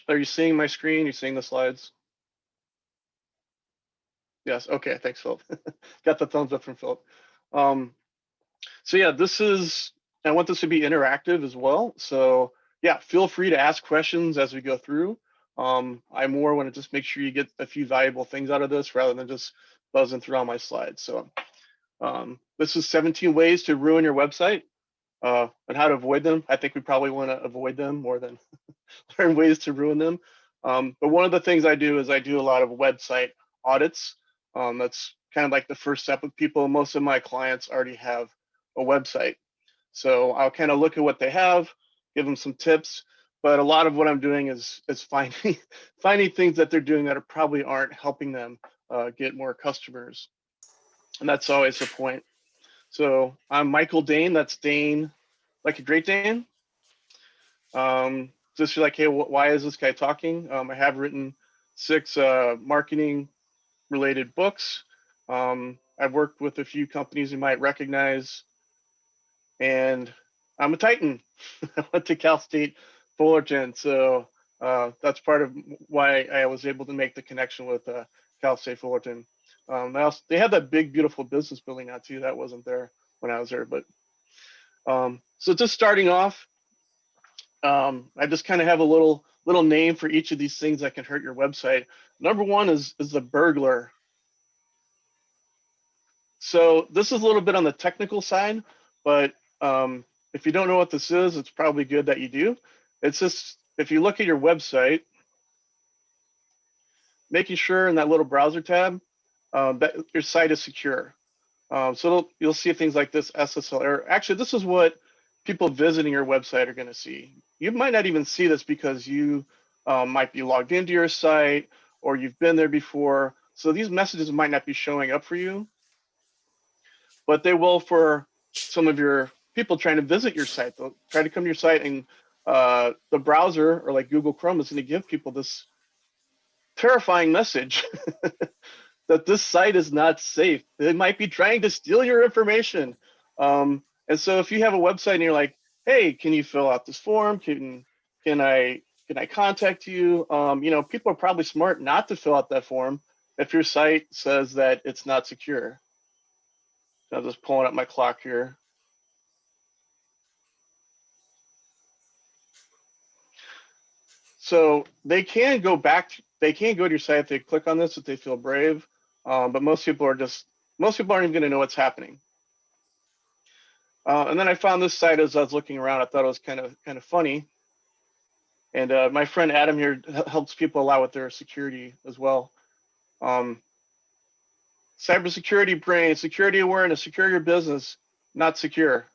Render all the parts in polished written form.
are you seeing my screen? Are you seeing the slides? Yes. Okay. Thanks, Philip. Got the thumbs up from Philip. So yeah, I want this to be interactive as well. So yeah, feel free to ask questions as we go through. I more want to just make sure you get a few valuable things out of this rather than just buzzing through all my slides. So this is 17 ways to ruin your website and how to avoid them. I think we probably want to avoid them more than learn ways to ruin them. But one of the things I do is I do a lot of website audits. That's kind of like the first step with people. Most of my clients already have a website. So I'll kind of look at what they have, give them some tips. But a lot of what I'm doing is finding things that they're doing that probably aren't helping them get more customers. And that's always the point. So I'm Michael Dane. That's Dane, like a Great Dane. Just like, hey, why is this guy talking? I have written 6 marketing related books. I've worked with a few companies you might recognize, and I'm a Titan. I went to Cal State Fullerton, so that's part of why I was able to make the connection with Cal State Fullerton. They had that big, beautiful business building now too. That wasn't there when I was there, but so just starting off, I just kind of have a little name for each of these things that can hurt your website. Number one is the burglar. So this is a little bit on the technical side, but if you don't know what this is, it's probably good that you do. It's just, if you look at your website, making sure in that little browser tab that your site is secure. So you'll see things like this SSL error. Actually, this is what people visiting your website are going to see. You might not even see this because you might be logged into your site or you've been there before. So these messages might not be showing up for you, but they will for some of your people trying to visit your site. They'll try to come to your site, and the browser, or like Google Chrome, is going to give people this terrifying message that this site is not safe. They might be trying to steal your information. And so if you have a website and you're like, hey, can you fill out this form? Can I contact you? People are probably smart not to fill out that form if your site says that it's not secure. So I'm just pulling up my clock here. So they can go to your site if they click on this if they feel brave, but most people aren't even going to know what's happening. And then I found this site as I was looking around. I thought it was kind of funny. And my friend Adam here helps people a lot with their security as well. Cybersecurity brain, security awareness, secure your business, not secure.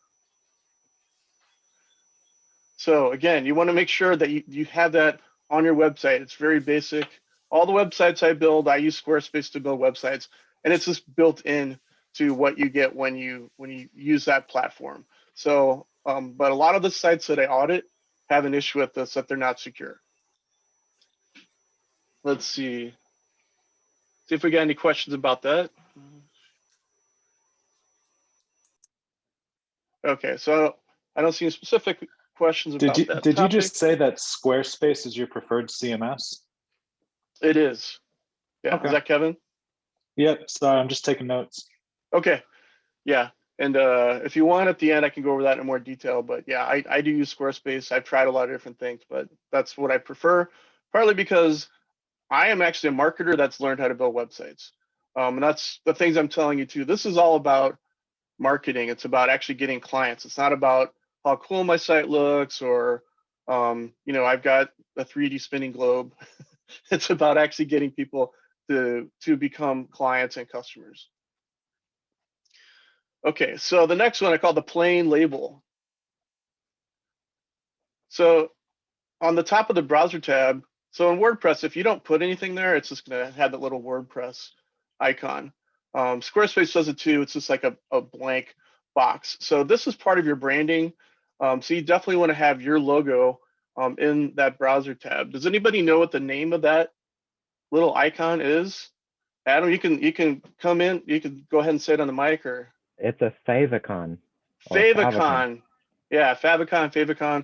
So again, you want to make sure that you have that on your website. It's very basic. All the websites I build, I use Squarespace to build websites, and it's just built in to what you get when you use that platform. So, but a lot of the sites that I audit have an issue with this, that they're not secure. Let's see if we got any questions about that. Okay, so I don't see any specific questions about that. Did you just say that Squarespace is your preferred CMS? It is. Yeah. Okay. Is that Kevin? Yep. Sorry, I'm just taking notes. Okay. Yeah. And if you want at the end, I can go over that in more detail. But yeah, I do use Squarespace. I've tried a lot of different things, but that's what I prefer, partly because I am actually a marketer that's learned how to build websites. And that's the things I'm telling you too. This is all about marketing. It's about actually getting clients. It's not about how cool my site looks or, I've got a 3D spinning globe. It's about actually getting people to become clients and customers. Okay, so the next one I call the plain label. So on the top of the browser tab, so in WordPress, if you don't put anything there, it's just gonna have that little WordPress icon. Squarespace does it too. It's just like a blank box. So this is part of your branding. So you definitely want to have your logo in that browser tab. Does anybody know what the name of that little icon is? Adam, you can come in. You can go ahead and say it on the mic, or it's a favicon. Favicon. Yeah, favicon.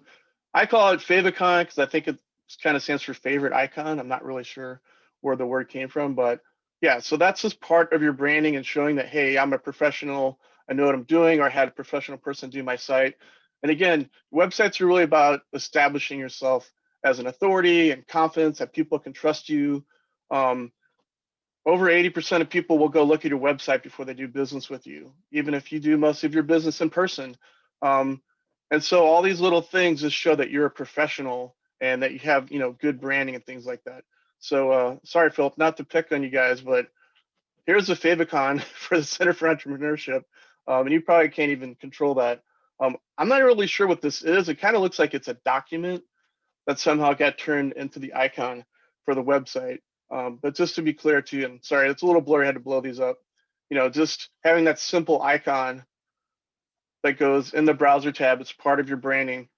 I call it favicon because I think it kind of stands for favorite icon. I'm not really sure where the word came from, but yeah, so that's just part of your branding and showing that, hey, I'm a professional, I know what I'm doing, or I had a professional person do my site. And again, websites are really about establishing yourself as an authority and confidence that people can trust you. Over 80% of people will go look at your website before they do business with you, even if you do most of your business in person. And so all these little things just show that you're a professional and that you have, good branding and things like that. So sorry, Philip, not to pick on you guys, but here's the favicon for the Center for Entrepreneurship. And you probably can't even control that. I'm not really sure what this is. It kind of looks like it's a document that somehow got turned into the icon for the website. But just to be clear to you, and sorry, it's a little blurry, I had to blow these up. Just having that simple icon that goes in the browser tab, it's part of your branding.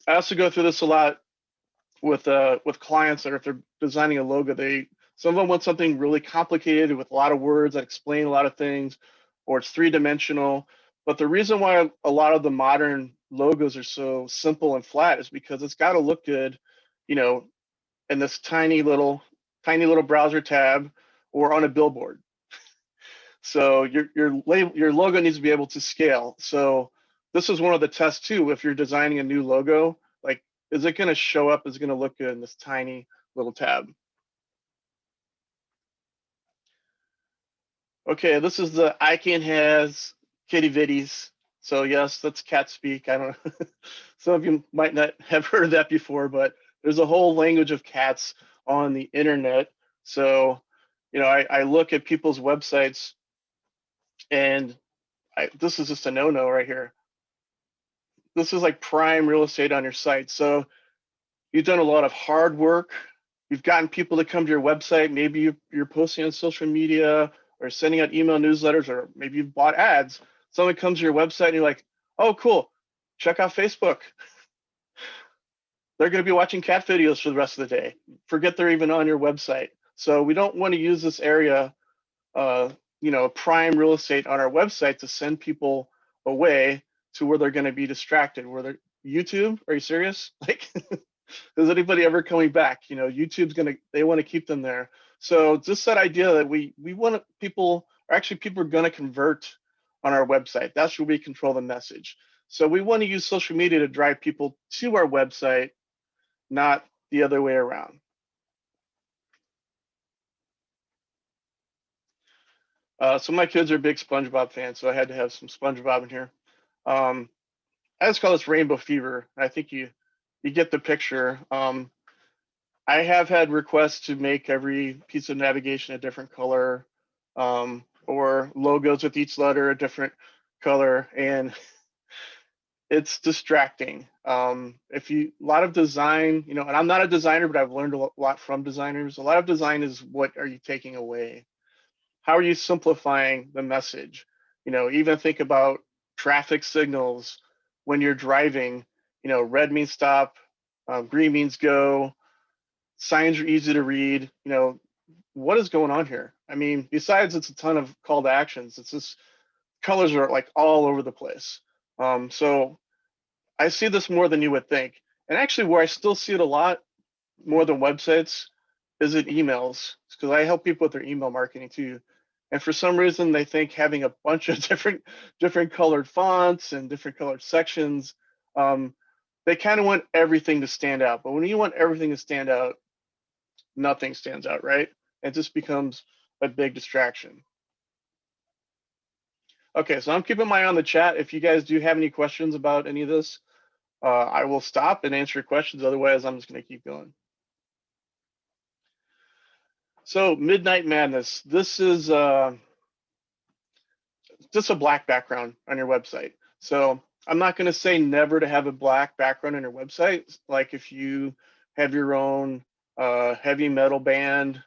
I also go through this a lot with clients that if they're designing a logo, some of them want something really complicated with a lot of words that explain a lot of things, or it's three-dimensional. But the reason why a lot of the modern logos are so simple and flat is because it's got to look good, in this tiny little browser tab or on a billboard. So your logo needs to be able to scale. So this is one of the tests too. If you're designing a new logo, like, is it going to show up? Is it going to look good in this tiny little tab? Okay, this is the I Can't Has Kitty Vitties. So yes, that's cat speak. I don't know. Some of you might not have heard of that before, but there's a whole language of cats on the internet. So, I look at people's websites and this is just a no-no right here. This is like prime real estate on your site. So you've done a lot of hard work. You've gotten people to come to your website. Maybe you're posting on social media or sending out email newsletters, or maybe you've bought ads. Someone comes to your website and you're like, oh, cool, check out Facebook. They're going to be watching cat videos for the rest of the day. Forget they're even on your website. So we don't want to use this area, prime real estate on our website to send people away to where they're going to be distracted. YouTube, are you serious? Like, is anybody ever coming back? YouTube's they want to keep them there. So just that idea that we want people are going to convert on our website. That's where we control the message. So we want to use social media to drive people to our website, not the other way around. So my kids are big SpongeBob fans, so I had to have some SpongeBob in here. I just call this rainbow fever. I think you get the picture. I have had requests to make every piece of navigation a different color, or logos with each letter a different color, and it's distracting. A lot of design, and I'm not a designer, but I've learned a lot from designers. A lot of design is, what are you taking away? How are you simplifying the message? Even think about traffic signals when you're driving. Red means stop, green means go. Signs are easy to read. What is going on here? I mean, besides it's a ton of call to actions, it's just colors are like all over the place. So I see this more than you would think. And actually, where I still see it a lot more than websites is in emails, because I help people with their email marketing too. And for some reason, they think having a bunch of different colored fonts and different colored sections, they kind of want everything to stand out. But when you want everything to stand out, nothing stands out, right? It just becomes a big distraction. Okay, so I'm keeping my eye on the chat. If you guys do have any questions about any of this, I will stop and answer your questions. Otherwise, I'm just going to keep going. So Midnight Madness, this is just a black background on your website. So I'm not going to say never to have a black background on your website. Like if you have your own heavy metal band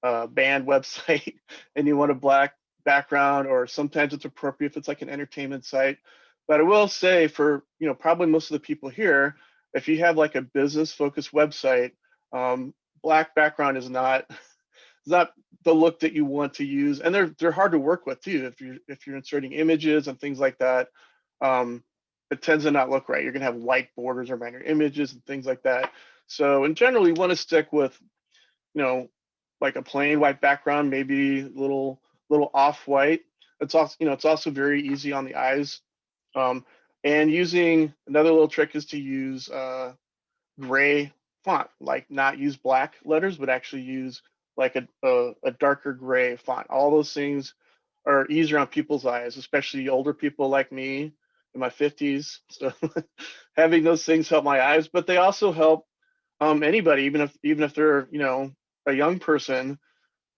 website and you want a black background, or sometimes it's appropriate if it's like an entertainment site. But I will say for, probably most of the people here, if you have like a business focused website, black background is not the look that you want to use, and they're hard to work with too. If you're inserting images and things like that, it tends to not look right. You're gonna have white borders around your images and things like that. So in general, we want to stick with, like a plain white background, maybe little off-white. It's also, it's also very easy on the eyes. And using another little trick is to use gray font, like not use black letters, but actually use like a darker gray font. All those things are easier on people's eyes, especially older people like me in my 50s. So having those things help my eyes, but they also help anybody, even if they're, a young person.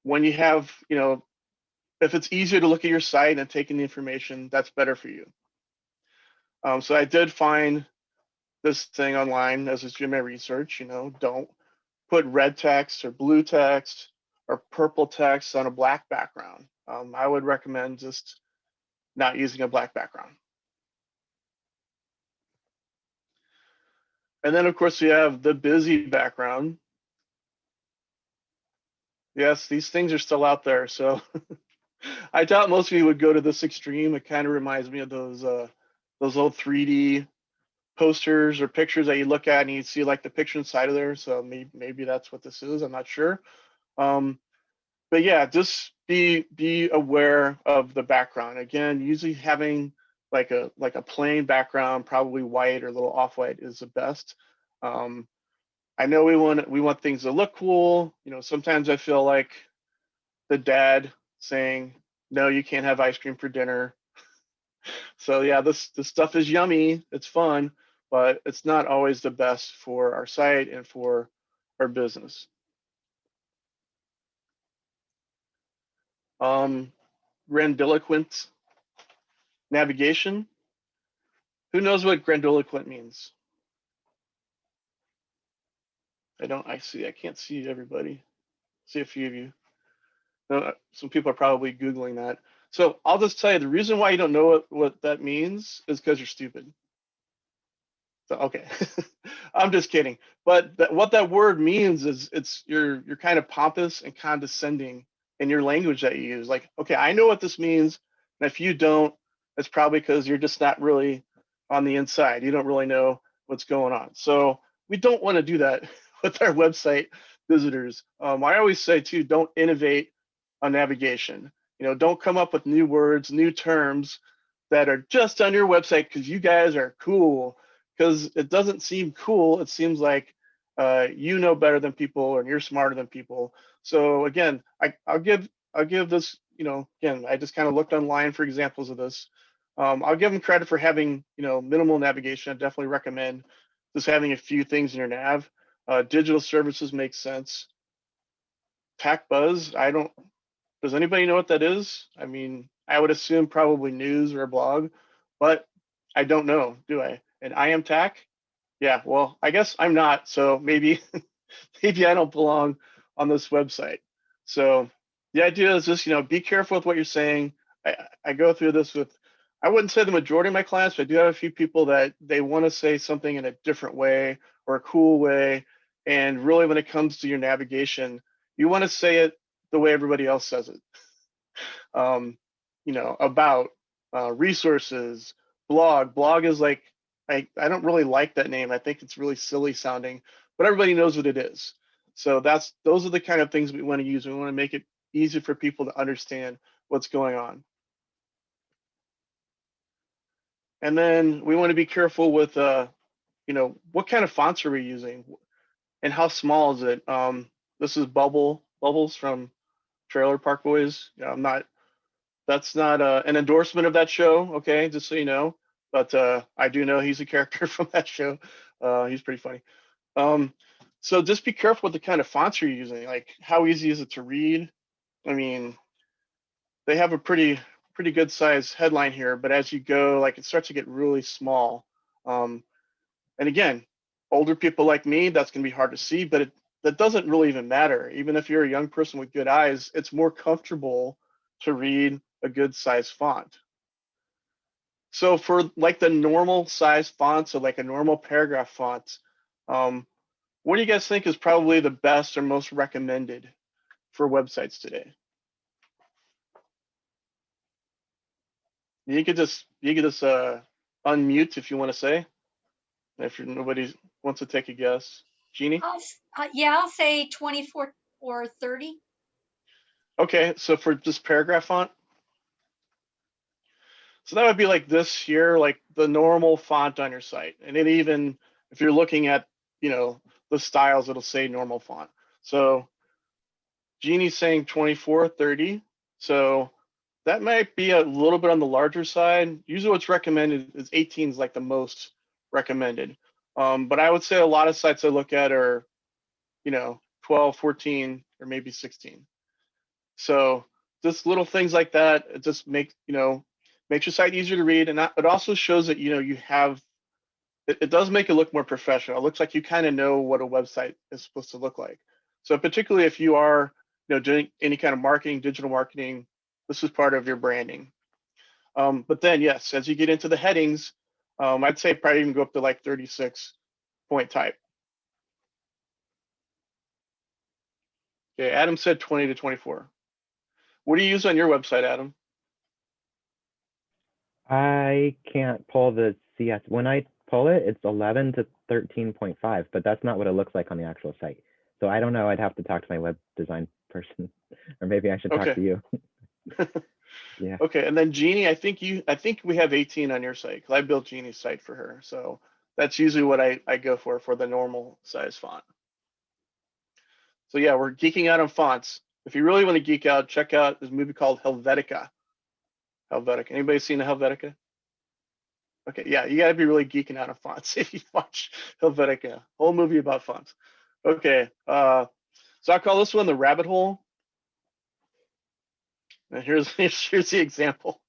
When you have, if it's easier to look at your site and take in the information, that's better for you. So I did find this thing online as I was doing my research. Don't put red text or blue text or purple text on a black background. I would recommend just not using a black background. And then of course we have the busy background. Yes, these things are still out there. So I doubt most of you would go to this extreme. It kind of reminds me of those old 3D posters or pictures that you look at and you see like the picture inside of there. So maybe that's what this is. I'm not sure. But yeah, just be aware of the background. Again, usually having like a plain background, probably white or a little off-white, is the best. I know we want things to look cool. Sometimes I feel like the dad saying, "No, you can't have ice cream for dinner." So yeah, this stuff is yummy. It's fun, but it's not always the best for our site and for our business. Grandiloquent navigation. Who knows what grandiloquent means? I can't see everybody. See a few of you. No, some people are probably Googling that. So I'll just tell you, the reason why you don't know what that means is because you're stupid. So, okay, I'm just kidding. But what that word means is you're kind of pompous and condescending in your language that you use. Like, okay, I know what this means, and if you don't, it's probably because you're just not really on the inside. You don't really know what's going on. So we don't want to do that with our website visitors. I always say too, don't innovate on navigation. Don't come up with new words, new terms that are just on your website because you guys are cool. Because it doesn't seem cool. It seems like you know better than people and you're smarter than people. So again, I'll give this, again, I just kind of looked online for examples of this. I'll give them credit for having, minimal navigation. I definitely recommend just having a few things in your nav. Digital services make sense. Tech Buzz, does anybody know what that is? I mean, I would assume probably news or a blog, but I don't know, do I? And I am TAC? Yeah, well, I guess I'm not, so maybe maybe I don't belong on this website. So the idea is just, be careful with what you're saying. I go through this with, I wouldn't say the majority of my clients, but I do have a few people that they want to say something in a different way or a cool way. And really, when it comes to your navigation, you want to say it the way everybody else says it. About resources, blog. Blog is like, I don't really like that name. I think it's really silly sounding, but everybody knows what it is. So those are the kind of things we want to use. We want to make it easy for people to understand what's going on. And then we want to be careful with, what kind of fonts are we using and how small is it? This is Bubbles from Trailer Park Boys. That's not an endorsement of that show, okay, just so you know. But I do know he's a character from that show. He's pretty funny. So just be careful with the kind of fonts you're using. Like, how easy is it to read? I mean, they have a pretty good size headline here, but as you go, like, it starts to get really small. And again, older people like me, that's going to be hard to see, but that doesn't really even matter. Even if you're a young person with good eyes, it's more comfortable to read a good size font. So for like the normal size font, so like a normal paragraph font, what do you guys think is probably the best or most recommended for websites today? You could just unmute if you want to say, if nobody wants to take a guess. Jeannie? Yeah, I'll say 24 or 30. Okay, so for this paragraph font, so that would be like this here, like the normal font on your site. And it even, if you're looking at, the styles, it'll say normal font. So Jeannie's saying 24, 30. So that might be a little bit on the larger side. Usually what's recommended is 18 is like the most recommended. But I would say a lot of sites I look at are, 12, 14, or maybe 16. So just little things like that, it just makes your site easier to read. And it also shows that, you have, it does make it look more professional. It looks like you kind of know what a website is supposed to look like. So particularly if you are, doing any kind of marketing, digital marketing, this is part of your branding. But then, yes, as you get into the headings, I'd say probably even go up to like 36 point type. Okay, Adam said 20 to 24. What do you use on your website, Adam? I can't pull the CS. When I pull it, it's 11 to 13.5, but that's not what it looks like on the actual site. So I don't know. I'd have to talk to my web design person, or maybe I should talk to you. Yeah. Okay, and then Jeannie, I think we have 18 on your site because I built Jeannie's site for her. So that's usually what I go for the normal size font. So yeah, we're geeking out on fonts. If you really want to geek out, check out this movie called Helvetica. Helvetica. Anybody seen the Helvetica? Okay, yeah, you gotta be really geeking out on fonts if you watch Helvetica. Whole movie about fonts. Okay, so I call this one the rabbit hole. And here's the example.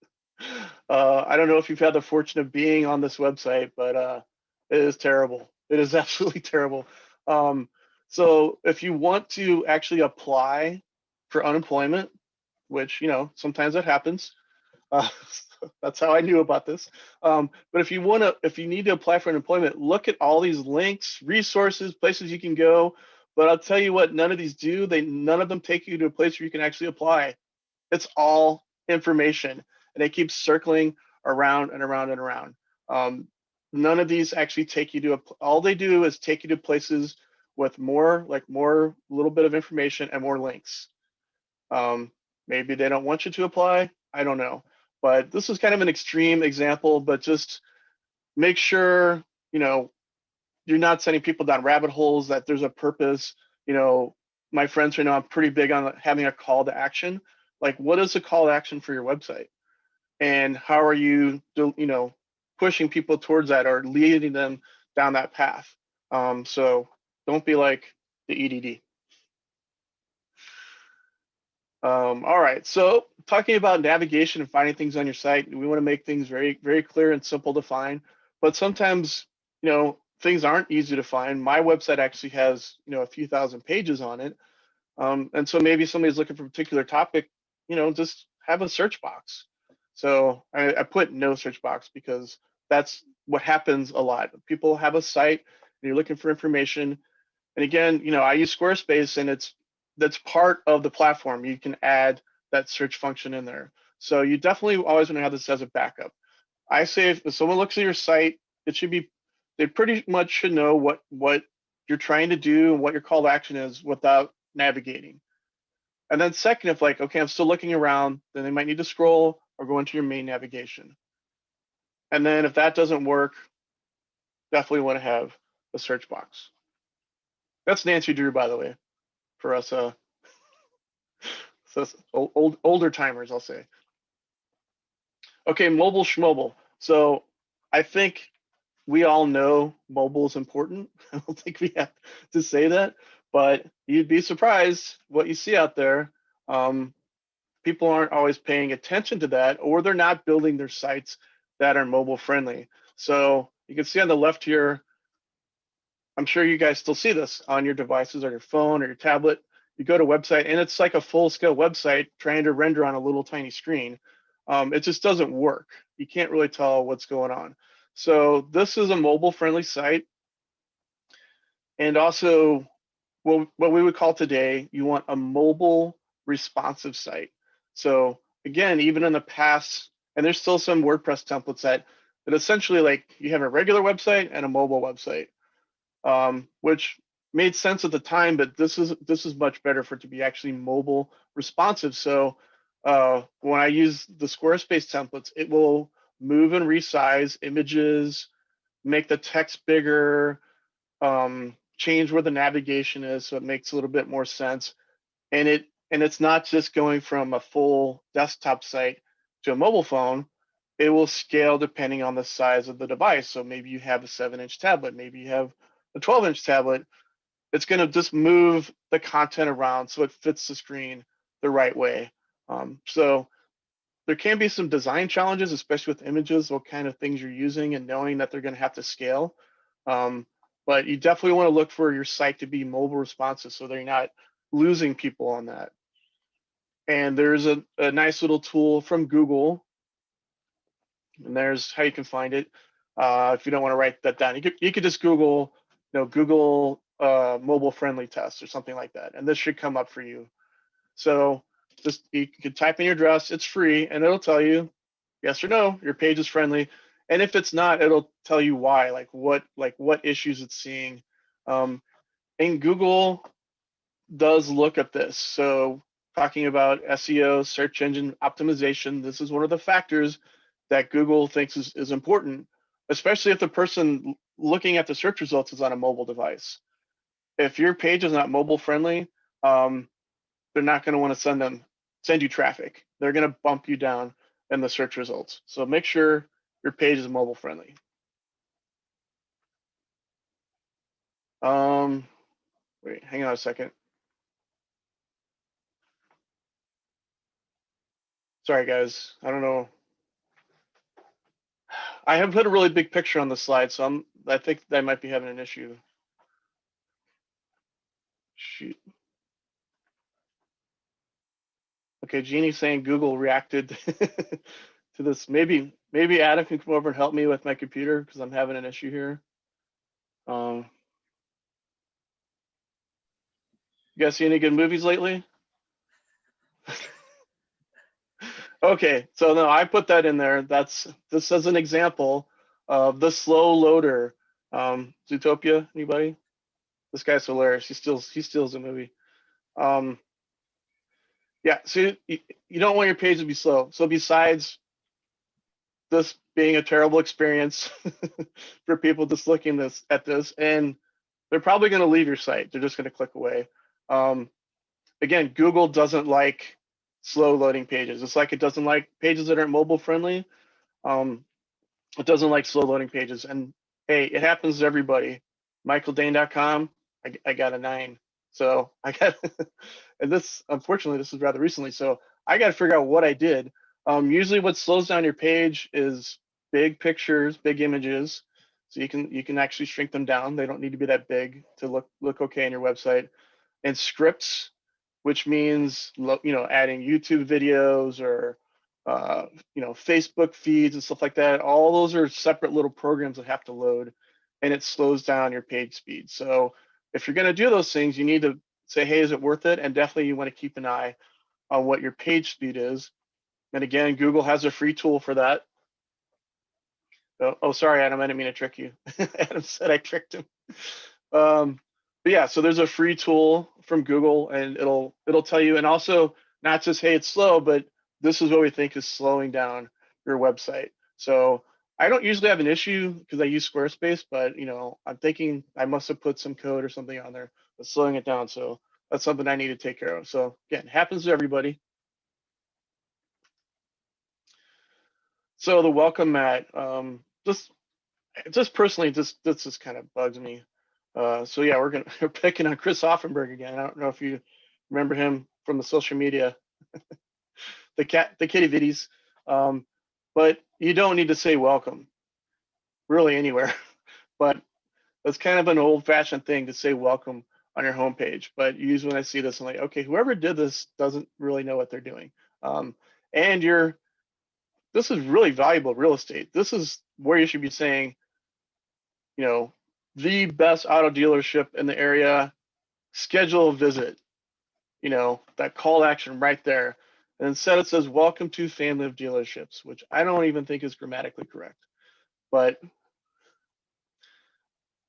I don't know if you've had the fortune of being on this website, but it is terrible. It is absolutely terrible. So if you want to actually apply for unemployment, which sometimes that happens, that's how I knew about this. But if you need to apply for unemployment, look at all these links, resources, places you can go. But I'll tell you what, none of these do. None of them take you to a place where you can actually apply. It's all information, and it keeps circling around and around and around. None of these actually take you to all they do is take you to places with more little bit of information and more links. Maybe they don't want you to apply. I don't know. But this is kind of an extreme example, but just make sure, you're not sending people down rabbit holes, that there's a purpose. My friends right now, I'm pretty big on having a call to action. Like, what is the call to action for your website? And how are you, pushing people towards that or leading them down that path? So don't be like the EDD. All right, so talking about navigation and finding things on your site, we want to make things very, very clear and simple to find. But sometimes, things aren't easy to find. My website actually has, a few thousand pages on it. And so maybe somebody's looking for a particular topic, just have a search box. So I put no search box because that's what happens a lot. People have a site and you're looking for information. And again, I use Squarespace, and that's part of the platform. You can add that search function in there. So you definitely always want to have this as a backup. I say if someone looks at your site, they pretty much should know what you're trying to do and what your call to action is without navigating. And then second, if okay, I'm still looking around, then they might need to scroll or go into your main navigation. And then if that doesn't work, definitely want to have a search box. That's Nancy Drew, by the way, for us so older timers, I'll say. Okay, mobile schmobile. So I think we all know mobile is important. I don't think we have to say that, but you'd be surprised what you see out there. People aren't always paying attention to that, or they're not building their sites that are mobile friendly. So you can see on the left here, I'm sure you guys still see this on your devices or your phone or your tablet. You go to a website and it's like a full-scale website trying to render on a little tiny screen. It just doesn't work. You can't really tell what's going on. So this is a mobile-friendly site. And also, what we would call today, you want a mobile responsive site. So again, even in the past, and there's still some WordPress templates that essentially you have a regular website and a mobile website, which made sense at the time, but this is much better for it to be actually mobile responsive. So when I use the Squarespace templates, it will move and resize images, make the text bigger, change where the navigation is so it makes a little bit more sense. And it's not just going from a full desktop site to a mobile phone. It will scale depending on the size of the device. So maybe you have a 7-inch tablet, maybe you have a 12-inch tablet. It's going to just move the content around so it fits the screen the right way. So there can be some design challenges, especially with images, what kind of things you're using and knowing that they're going to have to scale. But you definitely want to look for your site to be mobile responsive so they're not losing people on that. And there's a nice little tool from Google, and there's how you can find it. If you don't want to write that down, you could just Google, Google mobile friendly test or something like that, and this should come up for you. So just you can type in your address, it's free, and it'll tell you yes or no, your page is friendly. And if it's not, it'll tell you why, like what issues it's seeing. And Google does look at this. So talking about SEO, search engine optimization, this is one of the factors that Google thinks is important, especially if the person looking at the search results is on a mobile device. If your page is not mobile friendly, they're not going to want to send you traffic. They're going to bump you down in the search results. So make sure your page is mobile friendly. Wait, hang on a second. Sorry guys, I don't know. I have put a really big picture on the slide, so I think I might be having an issue. Shoot. Okay, Jeannie's saying Google reacted to this. Maybe Adam can come over and help me with my computer because I'm having an issue here. You guys see any good movies lately? Okay, so no, I put that in there. This as an example of the slow loader. Zootopia, anybody? This guy's hilarious. He steals the movie. Yeah, so you don't want your page to be slow. So besides this being a terrible experience for people just looking at this, and they're probably going to leave your site. They're just going to click away. Again, Google doesn't like slow loading pages. It's like it doesn't like pages that aren't mobile friendly. It doesn't like slow loading pages. And hey, it happens to everybody. MichaelDane.com, I got a 9. So I got, and this, unfortunately, this is rather recently. So I got to figure out what I did. Usually what slows down your page is big pictures, big images. So you can actually shrink them down. They don't need to be that big to look okay on your website. And scripts, which means adding YouTube videos or Facebook feeds and stuff like that. All those are separate little programs that have to load, and it slows down your page speed. So if you're going to do those things, you need to say, hey, is it worth it? And definitely you want to keep an eye on what your page speed is. And again, Google has a free tool for that. Oh, sorry, Adam, I didn't mean to trick you. Adam said I tricked him. But yeah, so there's a free tool from Google, and it'll tell you, and also not just, hey, it's slow, but this is what we think is slowing down your website. So I don't usually have an issue because I use Squarespace, but I'm thinking I must have put some code or something on there that's slowing it down. So that's something I need to take care of. So again, it happens to everybody. So the welcome mat, just personally, this just kind of bugs me. So yeah, we're picking on Chris Offenberg again. I don't know if you remember him from the social media, the kitty viddies. But you don't need to say welcome really anywhere. But that's kind of an old-fashioned thing to say welcome on your homepage. But usually when I see this, I'm like, okay, whoever did this doesn't really know what they're doing. And this is really valuable real estate. This is where you should be saying, the best auto dealership in the area, schedule a visit, that call to action right there. And instead it says, welcome to family of dealerships, which I don't even think is grammatically correct. But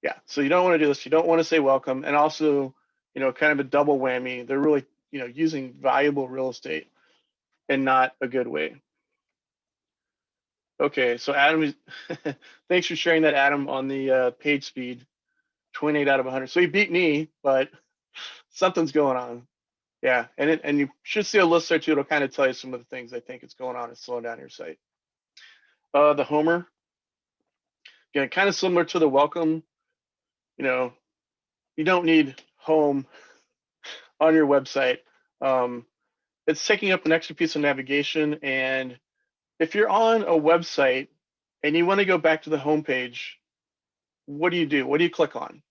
Yeah, so you don't want to do this. You don't want to say welcome. And also, kind of a double whammy. They're really, using valuable real estate in not a good way. Okay, so Adam, thanks for sharing that, Adam, on the page speed, 28 out of 100. So you beat me, but something's going on. Yeah, and you should see a list there too. It'll kind of tell you some of the things I think it's going on and slowing down your site. The Homer, again, kind of similar to the welcome. You don't need home on your website. It's taking up an extra piece of navigation, and if you're on a website and you want to go back to the home page, what do you do? What do you click on?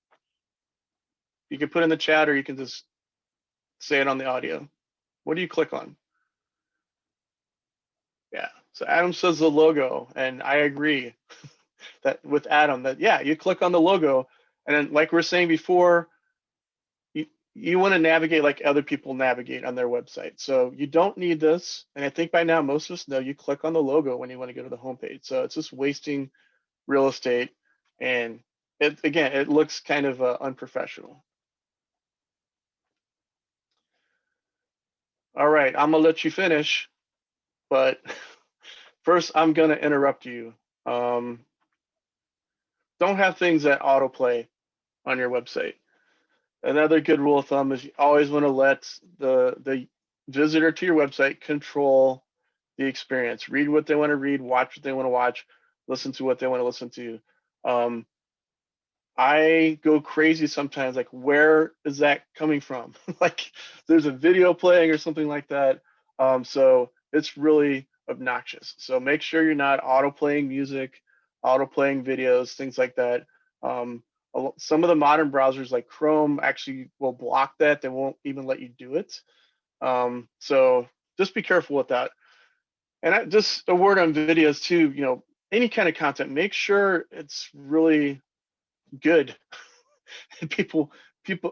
You can put in the chat, or you can just say it on the audio. What do you click on? Yeah, so Adam says the logo, and I agree that with Adam that, yeah, you click on the logo, and then like we were saying before, you want to navigate like other people navigate on their website. So you don't need this. And I think by now most of us know you click on the logo when you want to go to the homepage. So it's just wasting real estate. And it looks kind of unprofessional. All right, I'm gonna let you finish, but first I'm gonna interrupt you. Don't have things that autoplay on your website. Another good rule of thumb is you always want to let the visitor to your website control the experience. Read what they want to read, watch what they want to watch, listen to what they want to listen to. I go crazy sometimes, like, where is that coming from? Like there's a video playing or something like that. So it's really obnoxious. So make sure you're not auto playing music, auto playing videos, things like that. Some of the modern browsers like Chrome actually will block that. They won't even let you do it. So just be careful with that. And just a word on videos too, any kind of content, make sure it's really good. people,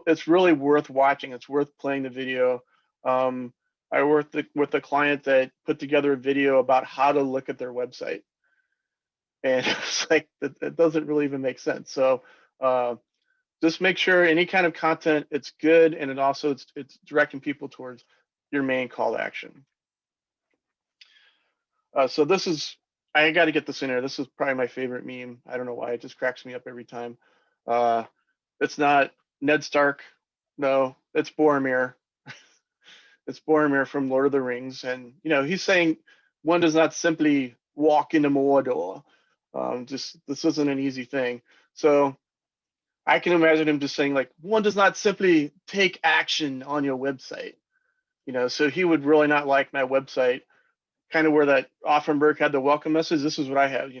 it's really worth watching. It's worth playing the video. I worked with a client that put together a video about how to look at their website. And it's like, it doesn't really even make sense. So just make sure any kind of content, it's good, and it's directing people towards your main call to action. So this is, I got to get this in here. This is probably my favorite meme. I don't know why, it just cracks me up every time. It's not Ned Stark, no, it's Boromir. It's Boromir from Lord of the Rings, and he's saying one does not simply walk into Mordor. This isn't an easy thing. So I can imagine him just saying, like, one does not simply take action on your website. So he would really not like my website, kind of where that Offenberg had the welcome message. This is what I have,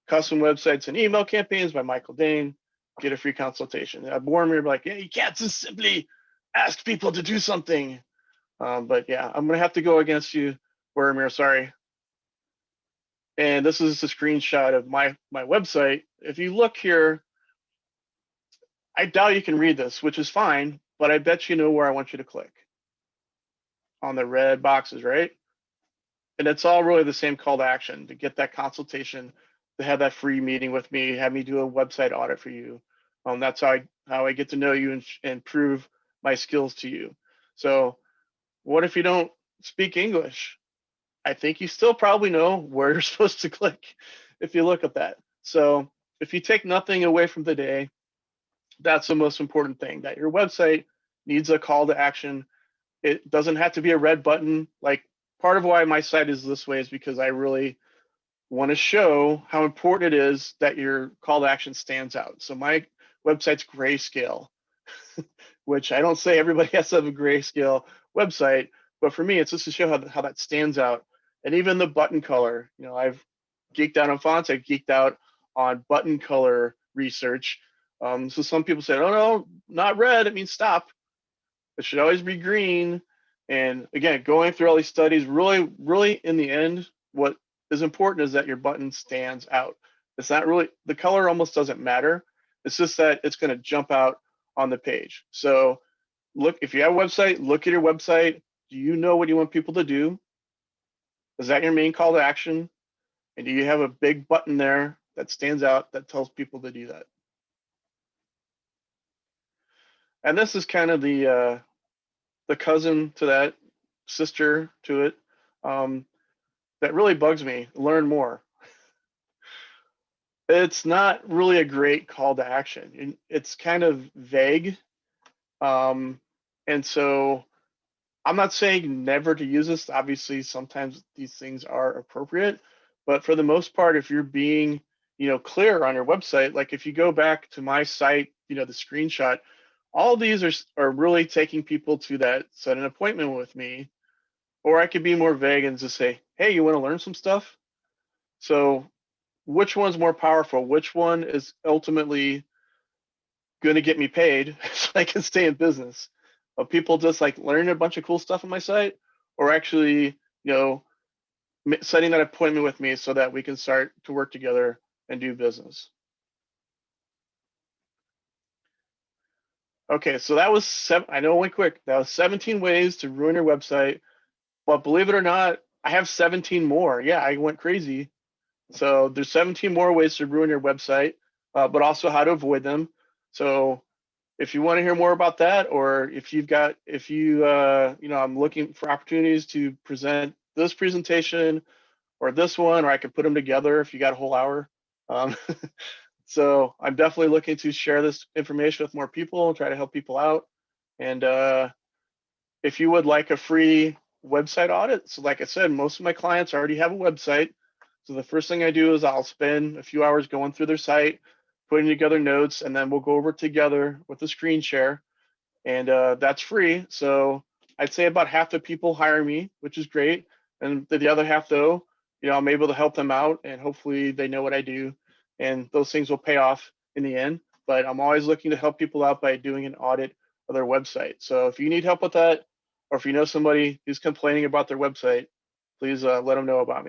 custom websites and email campaigns by Michael Dane, get a free consultation. Boromir like, yeah, you can't just simply ask people to do something. But yeah, I'm gonna have to go against you, Boromir, sorry. And this is a screenshot of my website. If you look here, I doubt you can read this, which is fine, but I bet you know where I want you to click. On the red boxes, right? And it's all really the same call to action to get that consultation, to have that free meeting with me, have me do a website audit for you. That's how I get to know you and prove my skills to you. So what if you don't speak English? I think you still probably know where you're supposed to click if you look at that. So if you take nothing away from the day, that's the most important thing, that your website needs a call to action. It doesn't have to be a red button. Like, part of why my site is this way is because I really want to show how important it is that your call to action stands out. So my website's grayscale, which I don't say everybody has to have a grayscale website, but for me, it's just to show how that stands out. And even the button color, I've geeked out on fonts, I've geeked out on button color research. So some people say, oh no, not red, it means stop. It should always be green. And again, going through all these studies, really in the end, what is important is that your button stands out. It's not really, the color almost doesn't matter. It's just that it's going to jump out on the page. So look, if you have a website, look at your website. Do you know what you want people to do? Is that your main call to action? And do you have a big button there that stands out that tells people to do that? And this is kind of the cousin to that, sister to it, that really bugs me. Learn more. It's not really a great call to action. It's kind of vague. And so I'm not saying never to use this. Obviously, sometimes these things are appropriate, but for the most part, if you're being, clear on your website, like if you go back to my site, the screenshot, all of these are really taking people to that set an appointment with me. Or I could be more vague and just say, hey, you want to learn some stuff? So which one's more powerful? Which one is ultimately going to get me paid so I can stay in business? Of people just like learning a bunch of cool stuff on my site, or actually, setting that appointment with me so that we can start to work together and do business. Okay, so that was I know it went quick. That was 17 ways to ruin your website. But believe it or not, I have 17 more. Yeah, I went crazy. So there's 17 more ways to ruin your website, but also how to avoid them. So if you want to hear more about that, or if I'm looking for opportunities to present this presentation or this one, or I could put them together if you got a whole hour. So I'm definitely looking to share this information with more people and try to help people out. And if you would like a free website audit, so like I said, most of my clients already have a website. So the first thing I do is I'll spend a few hours going through their site, putting together notes, and then we'll go over together with a screen share. And that's free. So I'd say about half the people hire me, which is great. And the other half, though, I'm able to help them out, and hopefully they know what I do, and those things will pay off in the end. But I'm always looking to help people out by doing an audit of their website. So if you need help with that, or if you know somebody who's complaining about their website, please let them know about me.